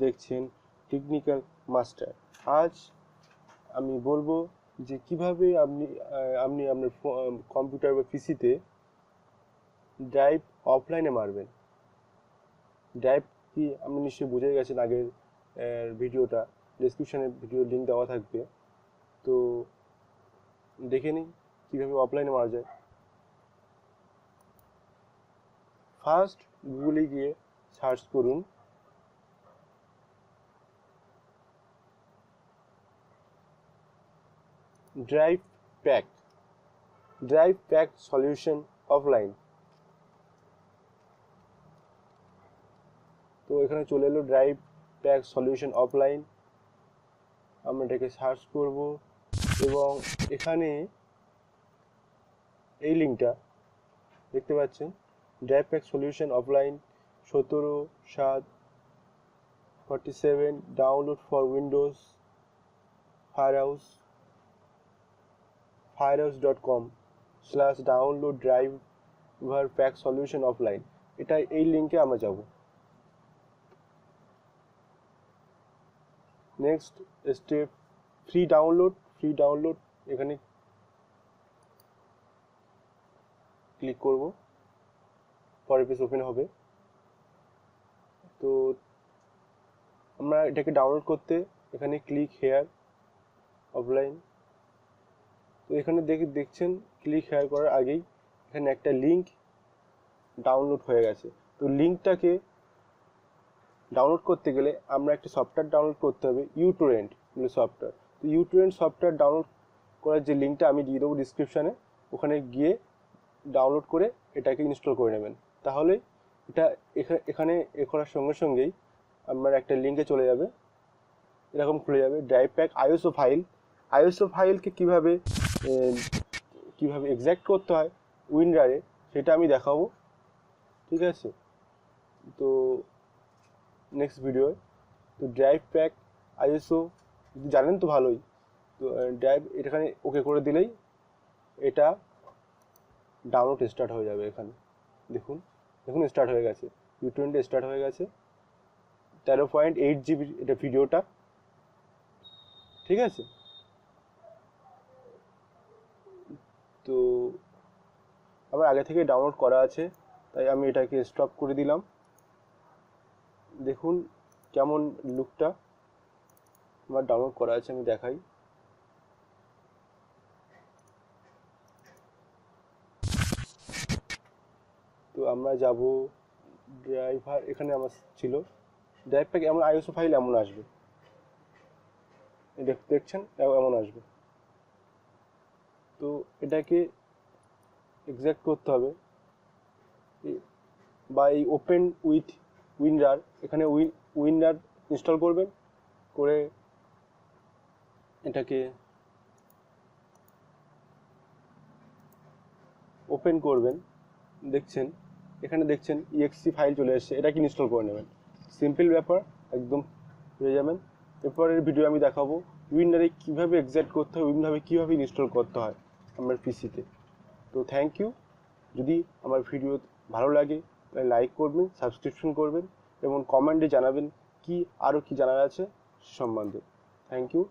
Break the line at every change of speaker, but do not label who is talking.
দেখছেন technical master. আজ আমি বলবো যে কিভাবে আপনি আপনার কম্পিউটার বা পিসিতে ড্রাইভ অফলাইনে মারবেন। ড্রাইভ কি আপনি নিশ্চয়ই বুঝে গেছেন, আগের ভিডিওটা ডেসক্রিপশনে ভিডিও লিঙ্ক দেওয়া থাকবে, তো দেখে নিই কীভাবে অফলাইনে মারা যায়। ফার্স্ট গুগলে গিয়ে সার্চ করুন ড্রাইভ প্যাক সলিউশন অফলাইন। তো এখানে চলে এলো ড্রাইভ প্যাক সলিউশন অফলাইন। আমরা এটাকে সার্চ করব এবং এখানে এই লিঙ্কটা দেখতে পাচ্ছেন, drive pack solution offline 17/7/47 download for Windows firehouse.com/download driver pack solution offline। এটা এই লিঙ্কে আমরা যাব। নেক্সট স্টেপ ফ্রি ডাউনলোড এখানে ক্লিক করব, পরের পেজ ওপেন হবে। তো আমরা এটাকে ডাউনলোড করতে এখানে ক্লিক হেয়ার অফলাইন। তো এখানে দেখছেন ক্লিক হেয়ার করার আগেই এখানে একটা লিঙ্ক ডাউনলোড হয়ে গেছে। তো লিঙ্কটাকে ডাউনলোড করতে গেলে আমরা একটা সফটওয়্যার ডাউনলোড করতে হবে, ইউটোরেন্ট বলে সফটওয়্যার। তো ইউটোরেন্ট সফটওয়্যার ডাউনলোড করার যে লিঙ্কটা আমি দিয়ে দেবো ডিসক্রিপশানে, ওখানে গিয়ে ডাউনলোড করে এটাকে ইনস্টল করে নেবেন। তাহলে এটা এখানে করার সঙ্গে সঙ্গেই আপনার একটা লিঙ্কে চলে যাবে, এরকম খুলে যাবে ড্রাইভ প্যাক আইএসও ফাইলকে কীভাবে এক্সট্রাক্ট করতে হয় উইন্ডারে, সেটা আমি দেখাবো, ঠিক আছে? তো নেক্সট ভিডিওয় তো ড্রাইভ প্যাক আইএসও যদি জানেন তো ভালোই। তো ড্রাইভ এখানে ওকে করে দিলেই এটা ডাউনলোড স্টার্ট হয়ে যাবে। এখানে দেখুন স্টার্ট হয়ে গেছে, ইউটোরেন্টে স্টার্ট হয়ে গেছে। 13.8 GB এটা ভিডিওটা, ঠিক আছে? তো আমার আগে থেকে ডাউনলোড করা আছে, তাই আমি এটাকে স্টপ করে দিলাম। দেখুন কেমন লুকটা আমার ডাউনলোড করা আছে, আমি দেখাই। তো আমরা যাব ড্রাইভার, এখানে আমার ছিল ড্রাইভ প্যাক, এমন আইএসও ফাইল এমন আসবে, দেখছেন এমন আসবে। তো এটাকে এক্সট্রাক্ট করতে হবে বা এই ওপেন উইথ উইন্ডার, এখানে উইন্ডার ইনস্টল করবেন, করে এটাকে ওপেন করবেন। এখানে দেখছেন ইএক্সি ফাইল চলে এসেছে, এটাকে ইনস্টল করে নেবেন। সিম্পল ব্যাপার, একদম হয়ে যাবেন। এরপরের ভিডিও আমি দেখাবো উইন্ডারে কীভাবে এক্সট্রাক্ট করতে হয়, কীভাবে ইনস্টল করতে হয় আমার পিসিতে। তো থ্যাংক ইউ। যদি আমার ভিডিও ভালো লাগে তাহলে লাইক করবেন, সাবস্ক্রিপশন করবেন এবং কমেন্টে জানাবেন আরও কি জানার আছে সম্বন্ধে। Thank you.